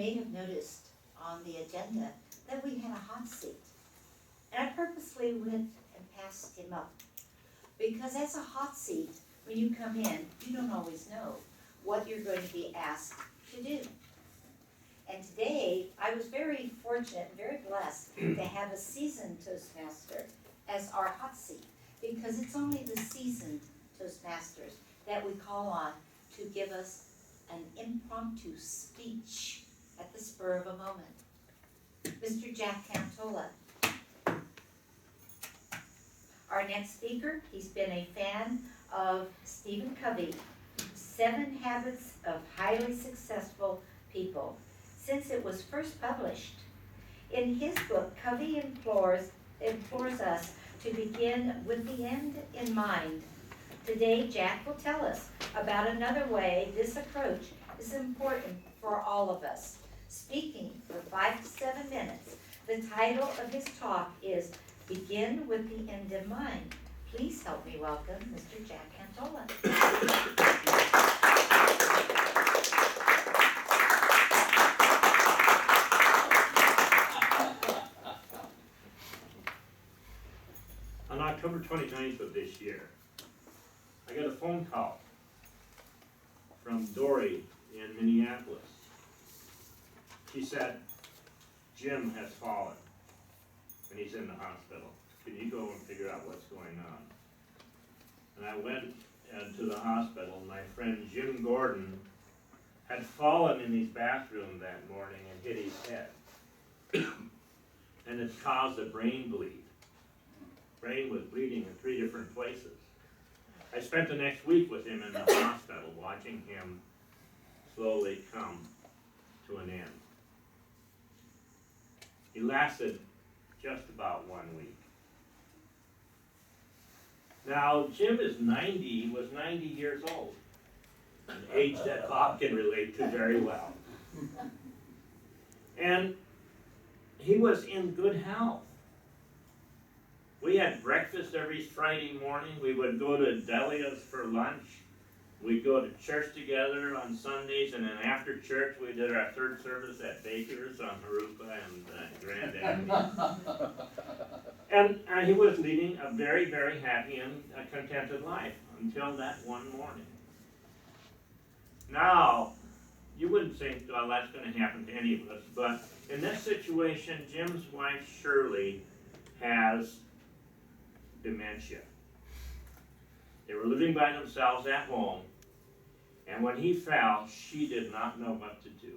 may have noticed on the agenda that we had a hot seat. And I purposely went and passed him up. Because as a hot seat, when you come in, you don't always know what you're going to be asked to do. And today, I was very fortunate, very blessed to have a seasoned Toastmaster as our hot seat, because it's only the seasoned Toastmasters that we call on to give us an impromptu speech at the spur of a moment. Mr. Jack Kantola. Our next speaker, he's been a fan of Stephen Covey, 7 Habits of Highly Successful People, since it was first published. In his book, Covey implores us to begin with the end in mind. Today, Jack will tell us about another way this approach is important for all of us. Speaking for 5 to 7 minutes, the title of his talk is Begin with the End in Mind. Please help me welcome Mr. Jack Kantola. On October 29th of this year, I got a phone call from Dory in Minneapolis. She said, Jim has fallen and he's in the hospital. Can you go and figure out what's going on? And I went to the hospital. My friend Jim Gordon had fallen in his bathroom that morning and hit his head. And it caused a brain bleed. Brain was bleeding in 3 different places. I spent the next week with him in the hospital, watching him slowly come to an end. He lasted just about 1 week. Now, Jim was 90 years old, an age that Bob can relate to very well. And he was in good health. We had breakfast every Friday morning. We would go to Delia's for lunch. We'd go to church together on Sundays, and then after church we did our third service at Baker's on Haruka and Grand Avenue. And he was leading a very, very happy and contented life until that one morning. Now, you wouldn't think, well, that's going to happen to any of us, but in this situation, Jim's wife Shirley has dementia. They were living by themselves at home, and when he fell, she did not know what to do.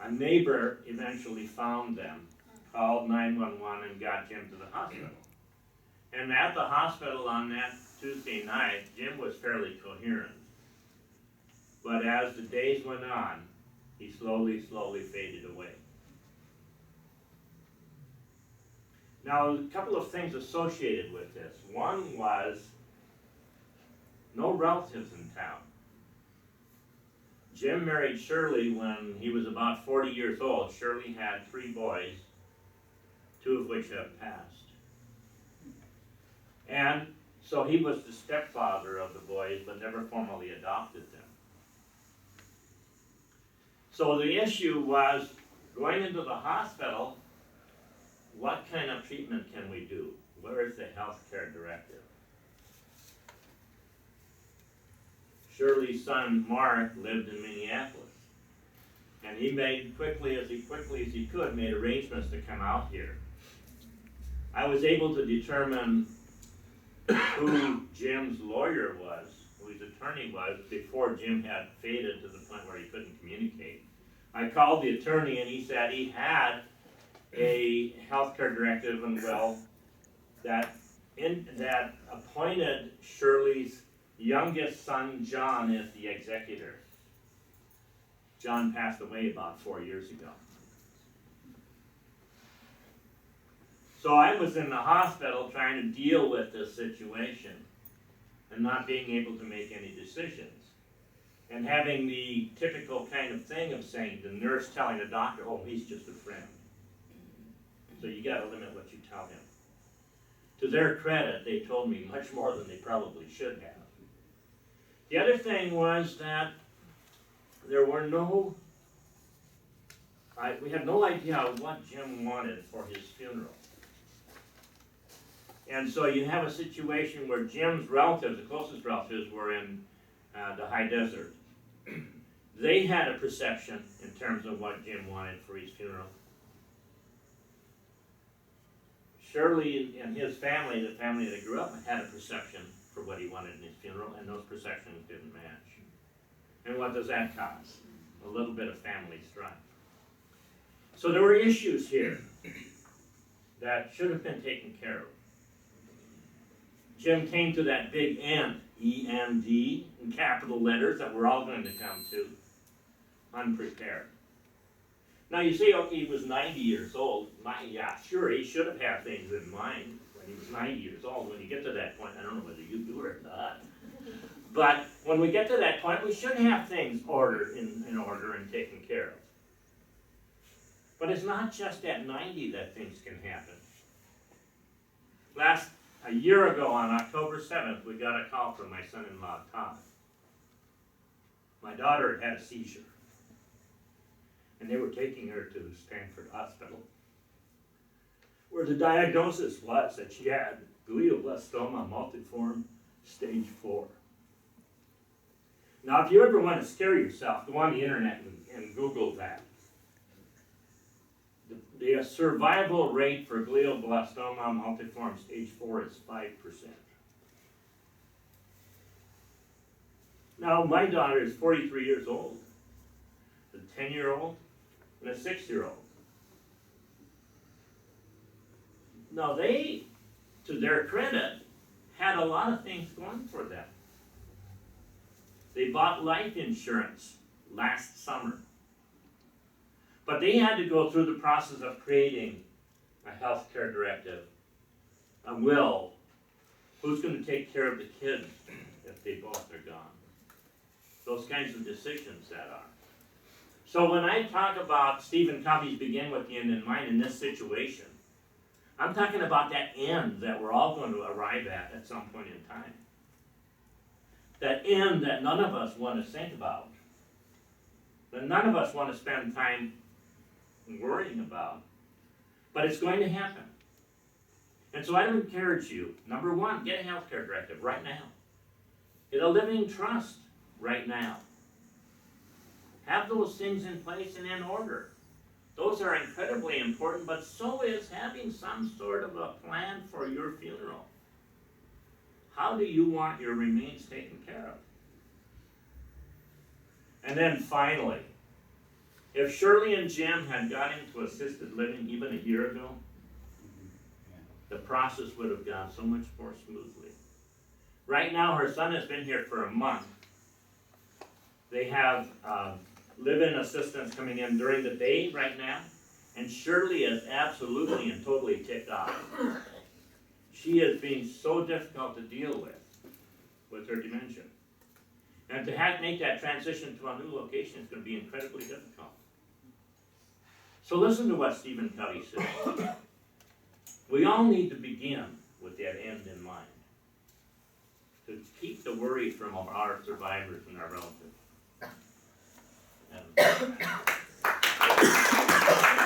A neighbor eventually found them, called 911, and got Jim to the hospital. And at the hospital on that Tuesday night, Jim was fairly coherent. But as the days went on, he slowly faded away. Now, a couple of things associated with this. One was no relatives in town. Jim married Shirley when he was about 40 years old. Shirley had 3 boys, 2 of which have passed. And so he was the stepfather of the boys, but never formally adopted them. So the issue was, going into the hospital, what kind of treatment can we do? Where is the health care directive? Shirley's son, Mark, lived in Minneapolis. And he made quickly as he could, made arrangements to come out here. I was able to determine who Jim's lawyer was, who his attorney was, before Jim had faded to the point where he couldn't communicate. I called the attorney and he said he had a healthcare directive, and that appointed Shirley's youngest son, John, as the executor. John passed away about 4 years ago. So I was in the hospital trying to deal with this situation and not being able to make any decisions. And having the typical kind of thing of saying, the nurse telling the doctor, oh, he's just a friend. So you got to limit what you tell him. To their credit, they told me much more than they probably should have. The other thing was that there were no we had no idea what Jim wanted for his funeral. And so you have a situation where Jim's relatives, the closest relatives, were in the high desert. They had a perception in terms of what Jim wanted for his funeral. Shirley and his family, the family that grew up, had a perception for what he wanted in his funeral, and those perceptions didn't match. And what does that cause? A little bit of family strife. So there were issues here that should have been taken care of. Jim came to that big end, E-N-D, in capital letters that we're all going to come to, unprepared. Now you say, okay, he was 90 years old. Yeah, sure, he should have had things in mind when he was 90 years old. When you get to that point, I don't know whether you do or not, but when we get to that point, we should have things ordered in order and taken care of. But it's not just at 90 that things can happen. A year ago on October 7th, we got a call from my son-in-law, Todd. My daughter had a seizure, and they were taking her to Stanford Hospital, where the diagnosis was that she had glioblastoma multiforme stage 4. Now, if you ever want to scare yourself, go on the internet and Google that. The survival rate for glioblastoma multiforme stage 4 is 5%. Now, my daughter is 43 years old, a 10-year-old, and a 6-year-old. Now, they, to their credit, had a lot of things going for them. They bought life insurance last summer. But they had to go through the process of creating a health care directive, a will, who's going to take care of the kids if they both are gone. Those kinds of decisions that are. So when I talk about Stephen Covey's begin with the end in mind in this situation, I'm talking about that end that we're all going to arrive at some point in time. That end that none of us want to think about. That none of us want to spend time worrying about. But it's going to happen. And so I would encourage you, number one, get a health care directive right now. Get a living trust right now. Have those things in place and in order. Those are incredibly important, but so is having some sort of a plan for your funeral. How do you want your remains taken care of? And then finally, if Shirley and Jim had got into assisted living even a year ago, the process would have gone so much more smoothly. Right now, her son has been here for a month. They have live-in assistants coming in during the day right now, and Shirley is absolutely and totally ticked off. She is being so difficult to deal with her dementia. And to make that transition to a new location is going to be incredibly difficult. So listen to what Stephen Covey said. We all need to begin with that end in mind, to keep the worry from our survivors and our relatives. And